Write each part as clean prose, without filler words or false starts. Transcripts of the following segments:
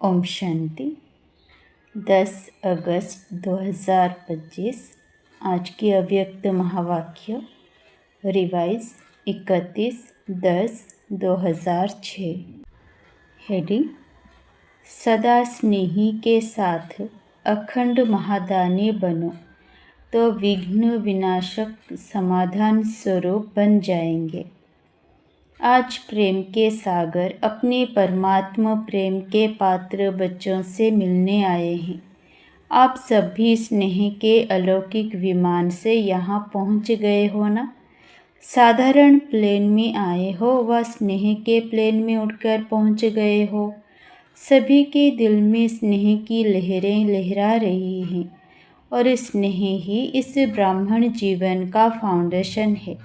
ओम शांति। 10 अगस्त 2025। आज की अव्यक्त महावाक्य रिवाइज 31/10/2006। हेडिंग: सदा स्नेही के साथ अखंड महादानी बनो तो विघ्न विनाशक समाधान स्वरूप बन जाएंगे। आज प्रेम के सागर अपने परमात्मा प्रेम के पात्र बच्चों से मिलने आए हैं। आप सभी स्नेह के अलौकिक विमान से यहाँ पहुँच गए हो ना। साधारण प्लेन में आए हो व स्नेह के प्लेन में उड़कर पहुँच गए हो। सभी के दिल में स्नेह की लहरें लहरा रही हैं और स्नेह ही इस ब्राह्मण जीवन का फाउंडेशन है।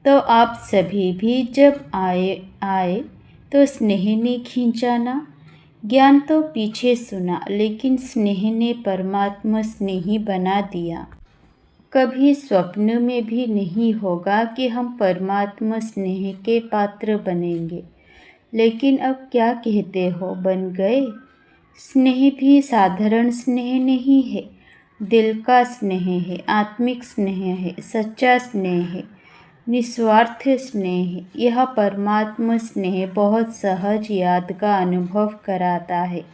तो आप सभी भी जब आए तो स्नेह ने खींचा ना। ज्ञान तो पीछे सुना, लेकिन स्नेह ने परमात्मा स्नेही बना दिया। कभी स्वप्न में भी नहीं होगा कि हम परमात्मा स्नेह के पात्र बनेंगे, लेकिन अब क्या कहते हो, बन गए। स्नेह भी साधारण स्नेह नहीं है, दिल का स्नेह है, आत्मिक स्नेह है, सच्चा स्नेह है, निस्वार्थ स्नेह। यह परमात्मा स्नेह बहुत सहज याद का अनुभव कराता है।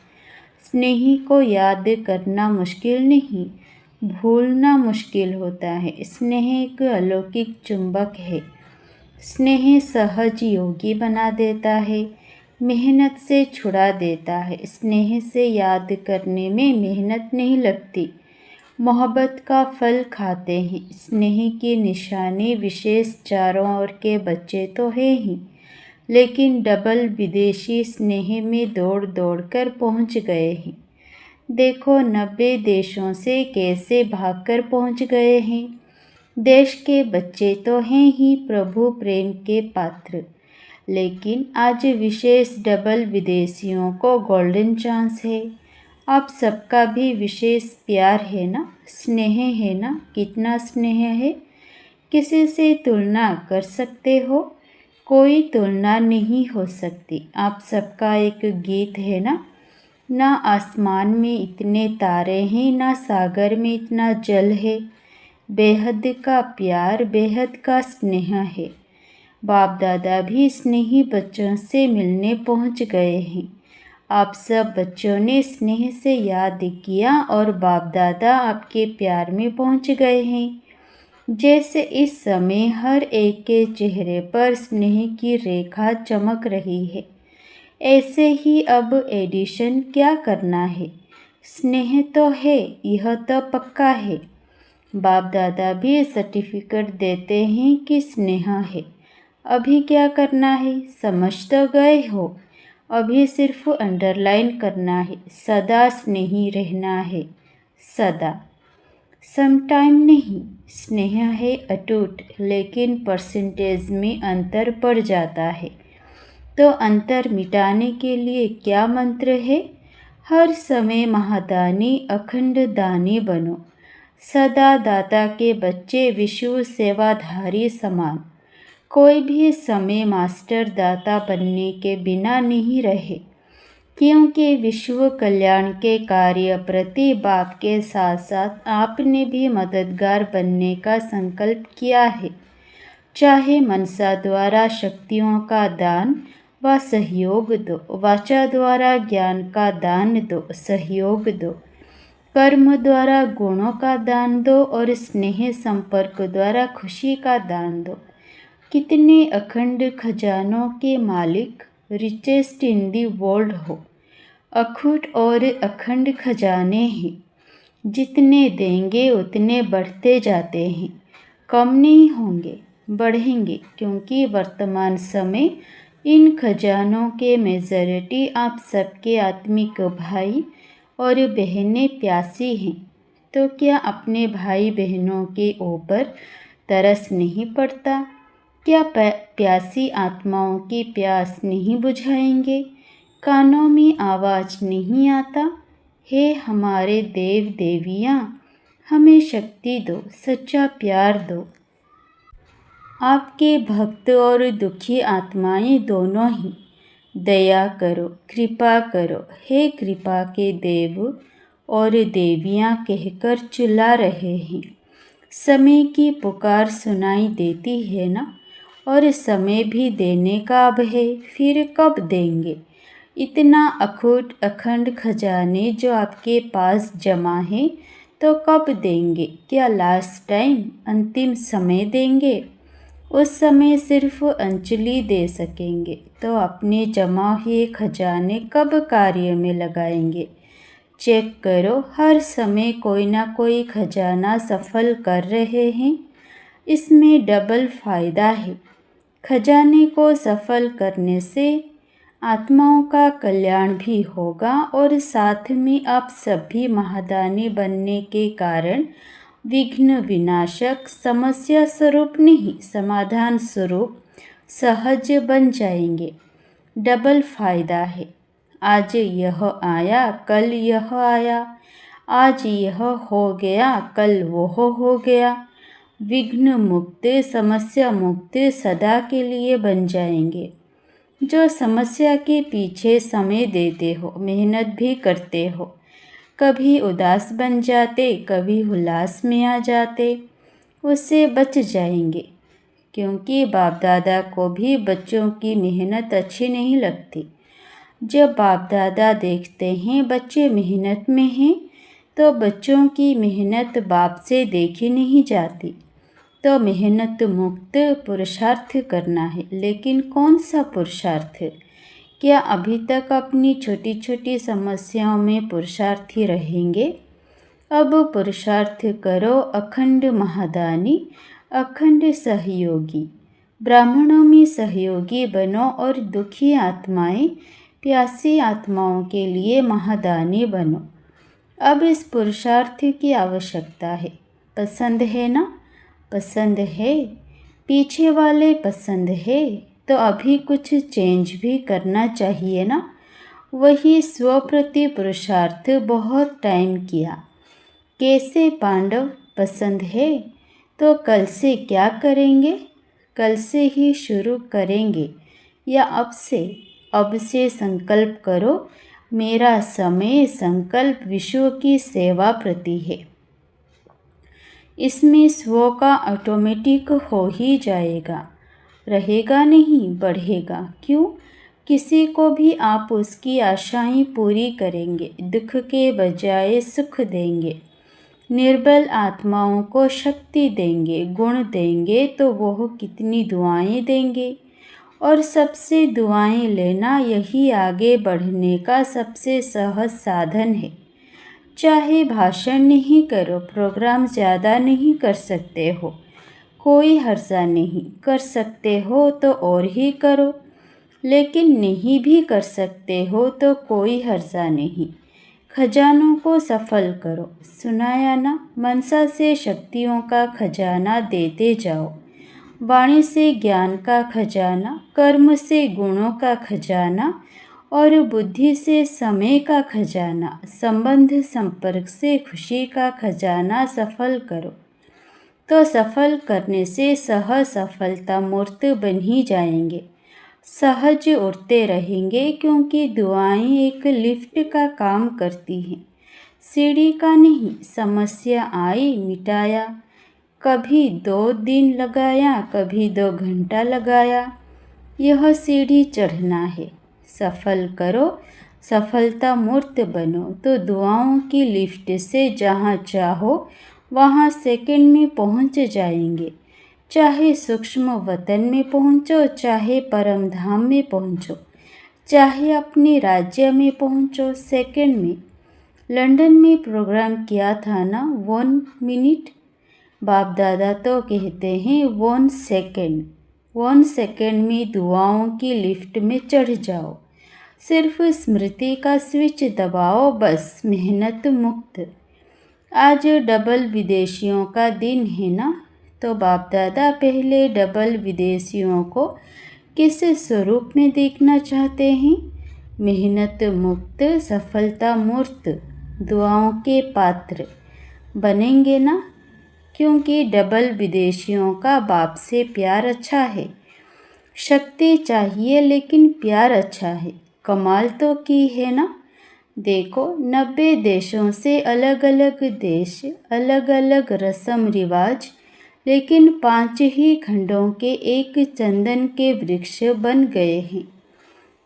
स्नेही को याद करना मुश्किल नहीं, भूलना मुश्किल होता है। स्नेह एक अलौकिक चुंबक है। स्नेह सहज योगी बना देता है, मेहनत से छुड़ा देता है। स्नेह से याद करने में मेहनत नहीं लगती, मोहब्बत का फल खाते हैं। स्नेह की निशानी विशेष चारों ओर के बच्चे तो है ही, लेकिन डबल विदेशी स्नेह में दौड़ दौड़ कर पहुँच गए हैं। देखो 90 देशों से कैसे भागकर पहुँच गए हैं। देश के बच्चे तो हैं ही प्रभु प्रेम के पात्र, लेकिन आज विशेष डबल विदेशियों को गोल्डन चांस है। आप सबका भी विशेष प्यार है ना, स्नेह है ना। कितना स्नेह है, किसी से तुलना कर सकते हो? कोई तुलना नहीं हो सकती। आप सबका एक गीत है ना। ना आसमान में इतने तारे हैं, ना सागर में इतना जल है। बेहद का प्यार, बेहद का स्नेह है। बाप दादा भी स्नेही बच्चों से मिलने पहुंच गए हैं। आप सब बच्चों ने स्नेह से याद किया और बाप दादा आपके प्यार में पहुंच गए हैं। जैसे इस समय हर एक के चेहरे पर स्नेह की रेखा चमक रही है, ऐसे ही अब एडिशन क्या करना है। स्नेह तो है, यह तो पक्का है। बाप दादा भी सर्टिफिकेट देते हैं कि स्नेह है। अभी क्या करना है, समझ तो गए हो। अभी सिर्फ अंडरलाइन करना है, सदा स्नेही रहना है, सदा, समटाइम नहीं। स्नेह है अटूट, लेकिन परसेंटेज में अंतर पड़ जाता है। तो अंतर मिटाने के लिए क्या मंत्र है? हर समय महादानी अखंड दानी बनो। सदा दाता के बच्चे विश्व सेवाधारी समान। कोई भी समय मास्टर दाता बनने के बिना नहीं रहे, क्योंकि विश्व कल्याण के कार्य प्रति बाप के साथ साथ आपने भी मददगार बनने का संकल्प किया है। चाहे मनसा द्वारा शक्तियों का दान व सहयोग दो, वाचा द्वारा ज्ञान का दान दो, सहयोग दो, कर्म द्वारा गुणों का दान दो और स्नेह संपर्क द्वारा खुशी का दान दो। कितने अखंड खजानों के मालिक, रिचेस्ट इन दी वर्ल्ड हो। अखूट और अखंड खजाने हैं, जितने देंगे उतने बढ़ते जाते हैं, कम नहीं होंगे, बढ़ेंगे। क्योंकि वर्तमान समय इन खजानों के मेजॉरिटी आप सबके आत्मिक भाई और बहनें प्यासी हैं। तो क्या अपने भाई बहनों के ऊपर तरस नहीं पड़ता? क्या प्यासी आत्माओं की प्यास नहीं बुझाएंगे? कानों में आवाज़ नहीं आता, हे हमारे देव देवियाँ, हमें शक्ति दो, सच्चा प्यार दो। आपके भक्त और दुखी आत्माएं दोनों ही दया करो, कृपा करो, हे कृपा के देव और देवियाँ कहकर चिल्ला रहे हैं। समय की पुकार सुनाई देती है ना, और समय भी देने का अब है, फिर कब देंगे? इतना अखूट अखंड खजाने जो आपके पास जमा है, तो कब देंगे? क्या लास्ट टाइम, अंतिम समय देंगे? उस समय सिर्फ अंजलि दे सकेंगे, तो अपने जमा हुए खजाने कब कार्य में लगाएंगे? चेक करो, हर समय कोई ना कोई खजाना सफल कर रहे हैं। इसमें डबल फायदा है। खजाने को सफल करने से आत्माओं का कल्याण भी होगा, और साथ में आप सभी महादानी बनने के कारण विघ्न विनाशक, समस्या स्वरूप नहीं समाधान स्वरूप सहज बन जाएंगे। डबल फायदा है। आज यह आया, कल यह आया, आज यह हो गया, कल वह हो गया। विघ्न मुक्त, समस्या मुक्त सदा के लिए बन जाएंगे। जो समस्या के पीछे समय देते हो, मेहनत भी करते हो, कभी उदास बन जाते, कभी उल्लास में आ जाते, उससे बच जाएंगे। क्योंकि बाप दादा को भी बच्चों की मेहनत अच्छी नहीं लगती। जब बाप दादा देखते हैं बच्चे मेहनत में हैं, तो बच्चों की मेहनत बाप से देखी नहीं जाती। तो मेहनत मुक्त पुरुषार्थ करना है। लेकिन कौन सा पुरुषार्थ? क्या अभी तक अपनी छोटी छोटी समस्याओं में पुरुषार्थी रहेंगे? अब पुरुषार्थ करो, अखंड महादानी, अखंड सहयोगी, ब्राह्मणों में सहयोगी बनो, और दुखी आत्माएं, प्यासी आत्माओं के लिए महादानी बनो। अब इस पुरुषार्थ की आवश्यकता है। पसंद है ना? पसंद है। पीछे वाले पसंद है, तो अभी कुछ चेंज भी करना चाहिए ना। वही स्वप्रति पुरुषार्थ बहुत टाइम किया। कैसे पांडव? पसंद है, तो कल से क्या करेंगे? कल से ही शुरू करेंगे, या अब से? अब से संकल्प करो, मेरा समय संकल्प विश्व की सेवा प्रति है। इसमें स्व का ऑटोमेटिक हो ही जाएगा, रहेगा नहीं, बढ़ेगा। क्यों? किसी को भी आप उसकी आशाएं पूरी करेंगे, दुख के बजाय सुख देंगे, निर्बल आत्माओं को शक्ति देंगे, गुण देंगे, तो वह कितनी दुआएं देंगे। और सबसे दुआएं लेना यही आगे बढ़ने का सबसे सहज साधन है। चाहे भाषण नहीं करो, प्रोग्राम ज़्यादा नहीं कर सकते हो, कोई हर्जा नहीं। कर सकते हो तो और ही करो, लेकिन नहीं भी कर सकते हो तो कोई हर्जा नहीं। खजानों को सफल करो। सुनाया ना? मनसा से शक्तियों का खजाना देते जाओ, वाणी से ज्ञान का खजाना, कर्म से गुणों का खजाना, और बुद्धि से समय का खजाना, संबंध संपर्क से खुशी का खजाना सफल करो। तो सफल करने से सहज सफलता मूर्त बन ही जाएंगे। सहज उड़ते रहेंगे, क्योंकि दुआएं एक लिफ्ट का काम करती हैं, सीढ़ी का नहीं। समस्या आई, मिटाया, कभी 2 दिन लगाया, कभी 2 घंटा लगाया, यह सीढ़ी चढ़ना है। सफल करो, सफलता मूर्त बनो, तो दुआओं की लिफ्ट से जहाँ चाहो वहाँ सेकंड में पहुँच जाएंगे। चाहे सूक्ष्म वतन में पहुँचो, चाहे परम धाम में पहुँचो, चाहे अपने राज्य में पहुँचो, सेकंड में। लंदन में प्रोग्राम किया था ना 1 मिनट, बाप दादा तो कहते हैं 1 सेकंड। 1 सेकंड में दुआओं की लिफ्ट में चढ़ जाओ। सिर्फ स्मृति का स्विच दबाओ, बस। मेहनत मुक्त। आज डबल विदेशियों का दिन है ना, तो बाप दादा पहले डबल विदेशियों को किस स्वरूप में देखना चाहते हैं? मेहनत मुक्त, सफलता मूर्त, दुआओं के पात्र बनेंगे ना। क्योंकि डबल विदेशियों का बाप से प्यार अच्छा है। शक्ति चाहिए लेकिन प्यार अच्छा है। कमाल तो की है ना। देखो 90 देशों से अलग अलग देश, अलग अलग रस्म रिवाज, लेकिन 5 ही खंडों के एक चंदन के वृक्ष बन गए हैं,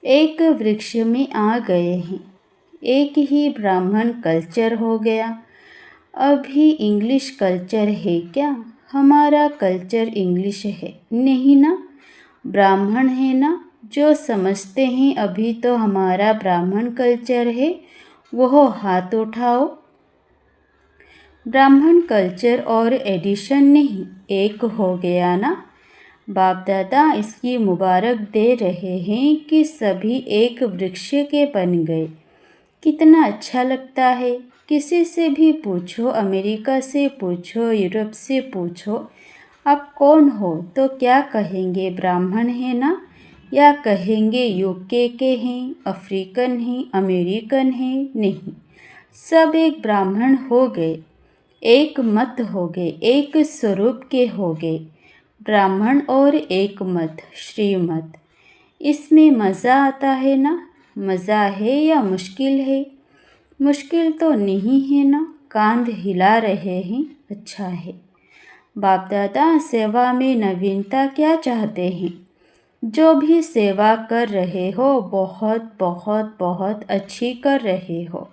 एक वृक्ष में आ गए हैं, एक ही ब्राह्मण कल्चर हो गया। अभी इंग्लिश कल्चर है क्या? हमारा कल्चर इंग्लिश है नहीं ना, ब्राह्मण है ना। जो समझते हैं अभी तो हमारा ब्राह्मण कल्चर है, वो हाथ उठाओ। ब्राह्मण कल्चर और एडिशन नहीं, एक हो गया ना। बाप दादा इसकी मुबारक दे रहे हैं कि सभी एक वृक्ष के बन गए। कितना अच्छा लगता है। किसी से भी पूछो, अमेरिका से पूछो, यूरोप से पूछो, आप कौन हो तो क्या कहेंगे? ब्राह्मण है ना, या कहेंगे यूके के हैं, अफ्रीकन हैं, अमेरिकन हैं? नहीं, सब एक ब्राह्मण हो गए, एक मत हो गए, एक स्वरूप के हो गए। ब्राह्मण और एक मत, श्रीमत। इसमें मज़ा आता है ना। मज़ा है या मुश्किल है? मुश्किल तो नहीं है ना। कांध हिला रहे हैं, अच्छा है। बाप दादा सेवा में नवीनता क्या चाहते हैं? जो भी सेवा कर रहे हो बहुत बहुत बहुत अच्छी कर रहे हो,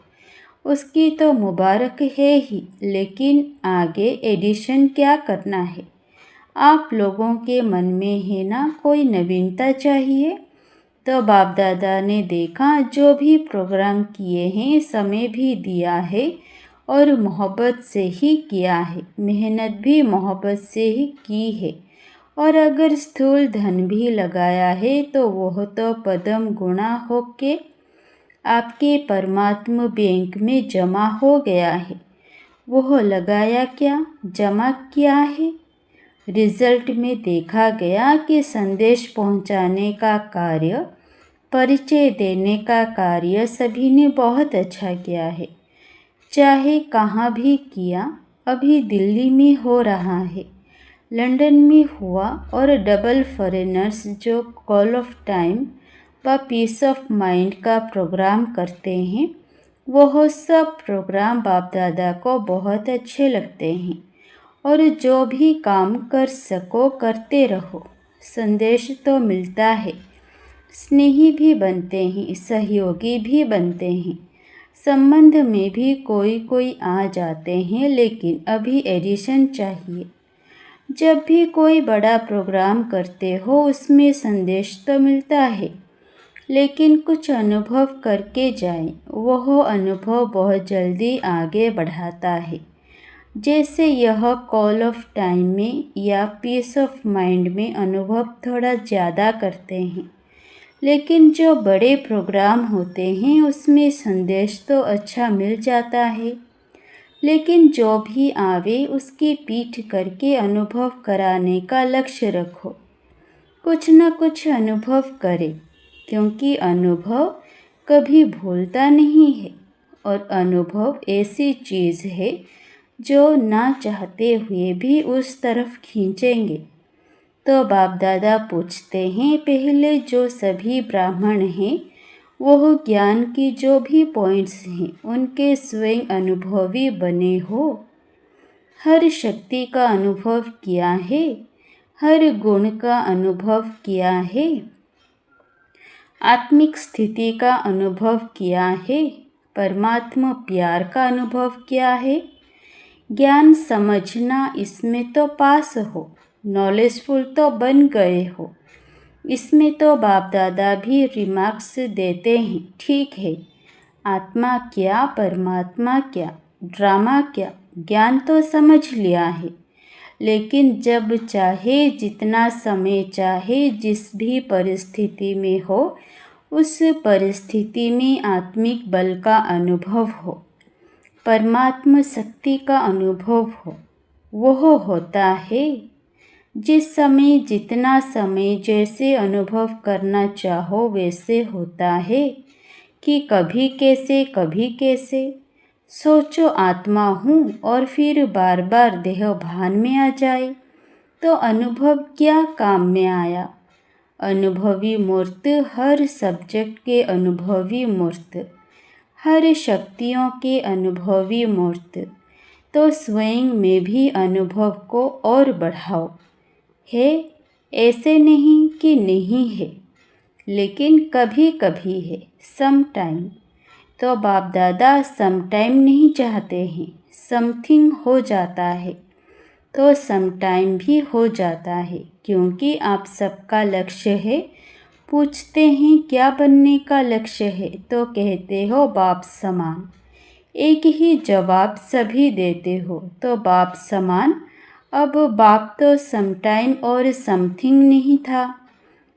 उसकी तो मुबारक है ही, लेकिन आगे एडिशन क्या करना है? आप लोगों के मन में है ना कोई नवीनता चाहिए। तो बाप दादा ने देखा जो भी प्रोग्राम किए हैं, समय भी दिया है और मोहब्बत से ही किया है, मेहनत भी मोहब्बत से ही की है, और अगर स्थूल धन भी लगाया है तो वह तो पदम गुणा होके आपके परमात्मा बैंक में जमा हो गया है। वह लगाया क्या, जमा किया है? रिजल्ट में देखा गया कि संदेश पहुंचाने का कार्य, परिचय देने का कार्य सभी ने बहुत अच्छा किया है। चाहे कहाँ भी किया, अभी दिल्ली में हो रहा है, लंदन में हुआ, और डबल फॉरेनर्स जो कॉल ऑफ टाइम व पीस ऑफ माइंड का प्रोग्राम करते हैं, वह सब प्रोग्राम बाप दादा को बहुत अच्छे लगते हैं। और जो भी काम कर सको करते रहो, संदेश तो मिलता है, स्नेही भी बनते हैं, सहयोगी भी बनते हैं, संबंध में भी कोई कोई आ जाते हैं, लेकिन अभी एडिशन चाहिए। जब भी कोई बड़ा प्रोग्राम करते हो उसमें संदेश तो मिलता है, लेकिन कुछ अनुभव करके जाएं, वह अनुभव बहुत जल्दी आगे बढ़ाता है। जैसे यह कॉल ऑफ टाइम में या पीस ऑफ माइंड में अनुभव थोड़ा ज़्यादा करते हैं, लेकिन जो बड़े प्रोग्राम होते हैं उसमें संदेश तो अच्छा मिल जाता है। लेकिन जो भी आवे उसकी पीठ करके अनुभव कराने का लक्ष्य रखो, कुछ न कुछ अनुभव करे, क्योंकि अनुभव कभी भूलता नहीं है, और अनुभव ऐसी चीज़ है जो ना चाहते हुए भी उस तरफ खींचेंगे। तो बाप दादा पूछते हैं, पहले जो सभी ब्राह्मण हैं वह ज्ञान की जो भी पॉइंट्स हैं उनके स्वयं अनुभवी बने हो। हर शक्ति का अनुभव किया है, हर गुण का अनुभव किया है, आत्मिक स्थिति का अनुभव किया है, परमात्मा प्यार का अनुभव किया है। ज्ञान समझना, इसमें तो पास हो, नॉलेजफुल तो बन गए हो। इसमें तो बाप दादा भी रिमार्क्स देते हैं, ठीक है, आत्मा क्या, परमात्मा क्या, ड्रामा क्या, ज्ञान तो समझ लिया है, लेकिन जब चाहे, जितना समय चाहे, जिस भी परिस्थिति में हो, उस परिस्थिति में आत्मिक बल का अनुभव हो, परमात्मा शक्ति का अनुभव हो, वह होता है। जिस समय, जितना समय, जैसे अनुभव करना चाहो वैसे होता है, कि कभी कैसे कभी कैसे। सोचो आत्मा हूँ और फिर बार बार देह भान में आ जाए तो अनुभव क्या काम में आया? अनुभवी मूर्त, हर सब्जेक्ट के अनुभवी मूर्त, हर शक्तियों के अनुभवी मूर्त, तो स्वयं में भी अनुभव को और बढ़ाओ। है, ऐसे नहीं कि नहीं है, लेकिन कभी कभी है, सम टाइम। तो बाप दादा सम टाइम नहीं चाहते हैं, समथिंग हो जाता है तो सम टाइम भी हो जाता है, क्योंकि आप सबका लक्ष्य है। पूछते हैं क्या बनने का लक्ष्य है, तो कहते हो बाप समान। एक ही जवाब सभी देते हो, तो बाप समान। अब बाप तो सम टाइम और समथिंग नहीं था।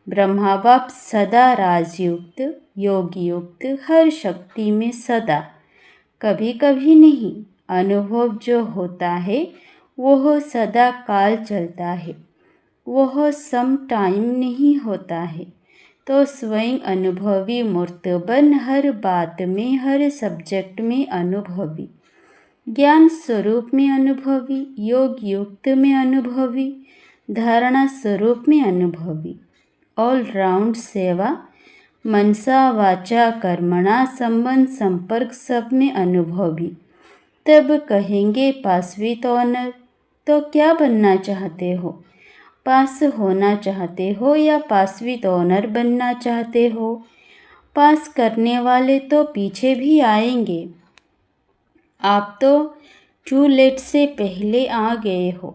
ब्रह्मा बाप सदा राजयुक्त, योग युक्त, हर शक्ति में सदा, कभी कभी नहीं। अनुभव जो होता है वह सदा काल चलता है, वह सम टाइम नहीं होता है। तो स्वयं अनुभवी मूर्त बन, हर बात में, हर सब्जेक्ट में अनुभवी, ज्ञान स्वरूप में अनुभवी, योग युक्त में अनुभवी, धारणा स्वरूप में अनुभवी, ऑल राउंड सेवा, मनसा वाचा कर्मणा, संबंध संपर्क सब में अनुभवी। तब कहेंगे पास विद ऑनर। तो क्या बनना चाहते हो? पास होना चाहते हो या पास विद ऑनर बनना चाहते हो? पास करने वाले तो पीछे भी आएंगे। आप तो टू लेट से पहले आ गए हो,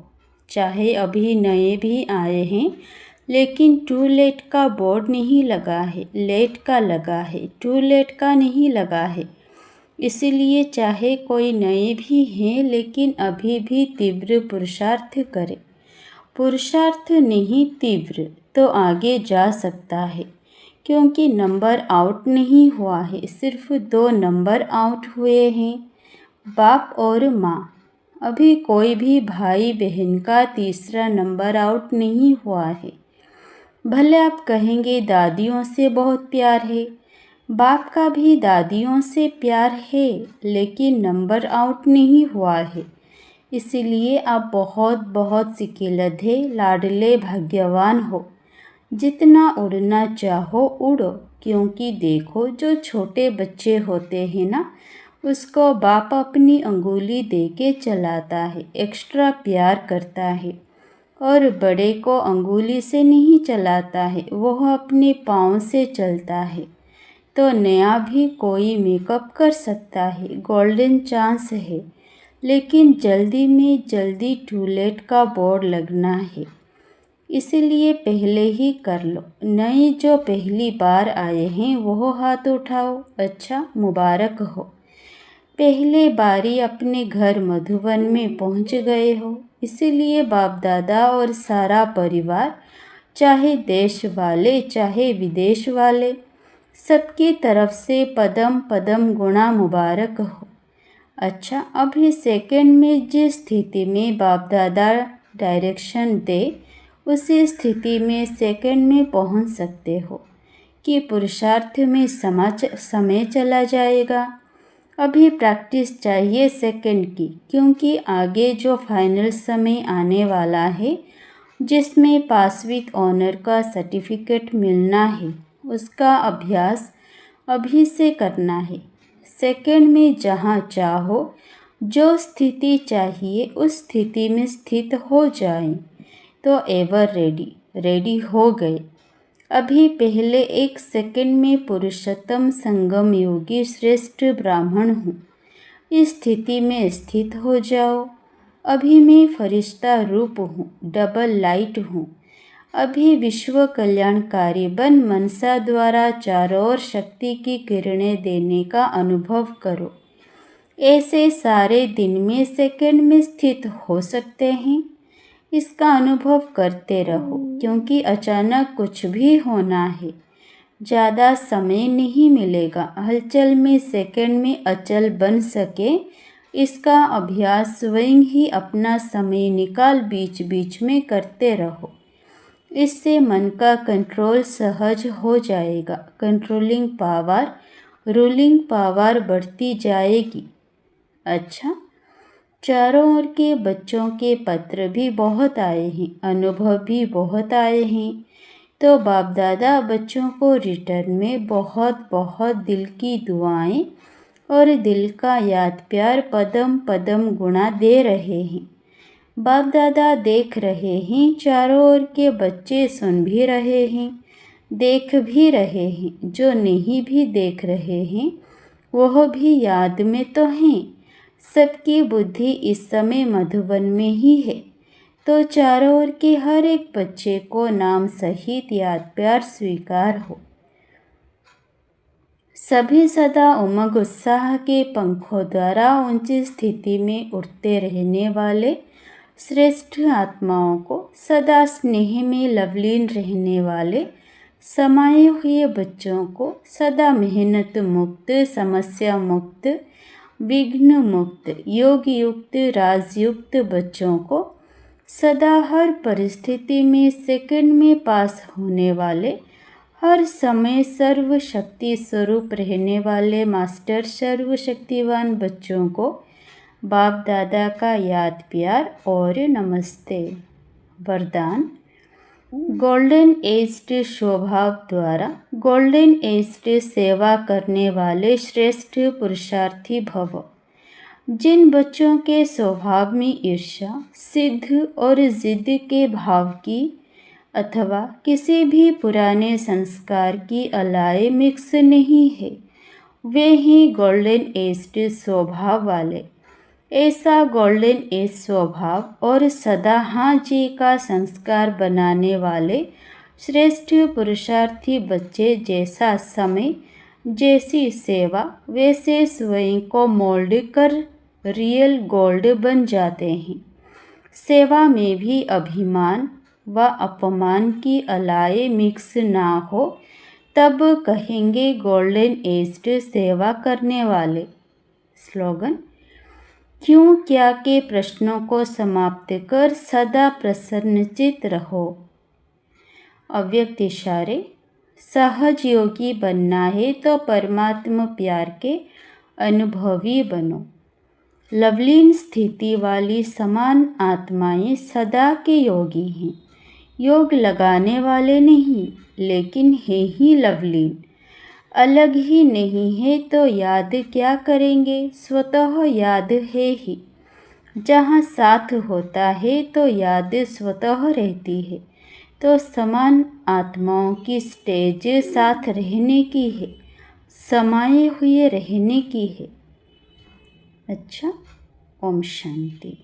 चाहे अभी नए भी आए हैं, लेकिन टू लेट का बोर्ड नहीं लगा है, लेट का लगा है, टू लेट का नहीं लगा है। इसलिए चाहे कोई नए भी हैं, लेकिन अभी भी तीव्र पुरुषार्थ करें। पुरुषार्थ नहीं तीव्र, तो आगे जा सकता है, क्योंकि नंबर आउट नहीं हुआ है, सिर्फ 2 नंबर आउट हुए हैं, बाप और माँ। अभी कोई भी भाई बहन का तीसरा नंबर आउट नहीं हुआ है। भले आप कहेंगे दादियों से बहुत प्यार है, बाप का भी दादियों से प्यार है, लेकिन नंबर आउट नहीं हुआ है। इसलिए आप बहुत बहुत सिकिलधे, लाडले, भाग्यवान हो। जितना उड़ना चाहो उड़ो, क्योंकि देखो जो छोटे बच्चे होते हैं ना, उसको बाप अपनी अंगुली दे के चलाता है, एक्स्ट्रा प्यार करता है। और बड़े को अंगुली से नहीं चलाता है, वह अपने पाँव से चलता है। तो नया भी कोई मेकअप कर सकता है, गोल्डन चांस है, लेकिन जल्दी में जल्दी टू लेट का बोर्ड लगना है। इसलिए पहले ही कर लो। नए जो पहली बार आए हैं वो हाथ उठाओ। अच्छा, मुबारक हो, पहले बारी अपने घर मधुबन में पहुंच गए हो। इसलिए बाप दादा और सारा परिवार, चाहे देश वाले चाहे विदेश वाले, सबकी तरफ से पदम पदम गुणा मुबारक हो। अच्छा, अभी सेकंड में जिस स्थिति में बाप दादा डायरेक्शन दे, उसी स्थिति में सेकंड में पहुंच सकते हो कि पुरुषार्थ में समय चला जाएगा। अभी प्रैक्टिस चाहिए सेकंड की, क्योंकि आगे जो फाइनल समय आने वाला है, जिसमें पास विद ऑनर का सर्टिफिकेट मिलना है, उसका अभ्यास अभी से करना है। सेकंड में जहाँ चाहो, जो स्थिति चाहिए उस स्थिति में स्थित हो जाएं, तो एवर रेडी, रेडी हो गए। अभी पहले 1 सेकंड में पुरुषोत्तम संगम योगी श्रेष्ठ ब्राह्मण हूँ, इस स्थिति में स्थित हो जाओ। अभी मैं फरिश्ता रूप हूँ, डबल लाइट हूँ। अभी विश्व कल्याणकारी बन मनसा द्वारा चारों ओर शक्ति की किरणें देने का अनुभव करो। ऐसे सारे दिन में सेकंड में स्थित हो सकते हैं। इसका अनुभव करते रहो, क्योंकि अचानक कुछ भी होना है, ज़्यादा समय नहीं मिलेगा। हलचल में सेकंड में अचल बन सके, इसका अभ्यास स्वयं ही अपना समय निकाल बीच बीच में करते रहो। इससे मन का कंट्रोल सहज हो जाएगा। कंट्रोलिंग पावर, रूलिंग पावर बढ़ती जाएगी। अच्छा, चारों ओर के बच्चों के पत्र भी बहुत आए हैं, अनुभव भी बहुत आए हैं, तो बाप दादा बच्चों को रिटर्न में बहुत बहुत दिल की दुआएं और दिल का याद प्यार पदम पदम गुणा दे रहे हैं। बाप दादा देख रहे हैं, चारों ओर के बच्चे सुन भी रहे हैं, देख भी रहे हैं। जो नहीं भी देख रहे हैं वह भी याद में तो हैं। सबकी बुद्धि इस समय मधुबन में ही है। तो चारों ओर के हर एक बच्चे को नाम सहित याद प्यार स्वीकार हो। सभी सदा उमंग उत्साह के पंखों द्वारा ऊंची स्थिति में उड़ते रहने वाले श्रेष्ठ आत्माओं को, सदा स्नेह में लवलीन रहने वाले समाये हुए बच्चों को, सदा मेहनत मुक्त, समस्या मुक्त, विघ्न मुक्त, योग युक्त, राजयुक्त बच्चों को, सदा हर परिस्थिति में सेकंड में पास होने वाले, हर समय सर्वशक्ति स्वरूप रहने वाले मास्टर सर्वशक्तिवान बच्चों को बाप दादा का याद प्यार और नमस्ते। वरदान: गोल्डन एज्ड स्वभाव द्वारा गोल्डन एज्ड सेवा करने वाले श्रेष्ठ पुरुषार्थी भव। जिन बच्चों के स्वभाव में ईर्ष्या, सिद्ध और जिद के भाव की अथवा किसी भी पुराने संस्कार की अलाए मिक्स नहीं है, वे ही गोल्डन एज्ड स्वभाव वाले। ऐसा गोल्डन एज स्वभाव और सदा हाँ जी का संस्कार बनाने वाले श्रेष्ठ पुरुषार्थी बच्चे जैसा समय, जैसी सेवा, वैसे स्वयं को मोल्ड कर रियल गोल्ड बन जाते हैं। सेवा में भी अभिमान व अपमान की अलाए मिक्स ना हो, तब कहेंगे गोल्डन एज्ड सेवा करने वाले। स्लोगन: क्यों क्या के प्रश्नों को समाप्त कर सदा प्रसन्नचित रहो। अव्यक्त इशारे: सहज योगी बनना है तो परमात्मा प्यार के अनुभवी बनो। लवलीन स्थिति वाली समान आत्माएं सदा के योगी हैं। योग लगाने वाले नहीं, लेकिन है ही लवलीन। अलग ही नहीं है तो याद क्या करेंगे, स्वतः याद है ही। जहाँ साथ होता है तो याद स्वतः रहती है। तो समान आत्माओं की स्टेज साथ रहने की है, समाये हुए रहने की है। अच्छा, ओम शांति।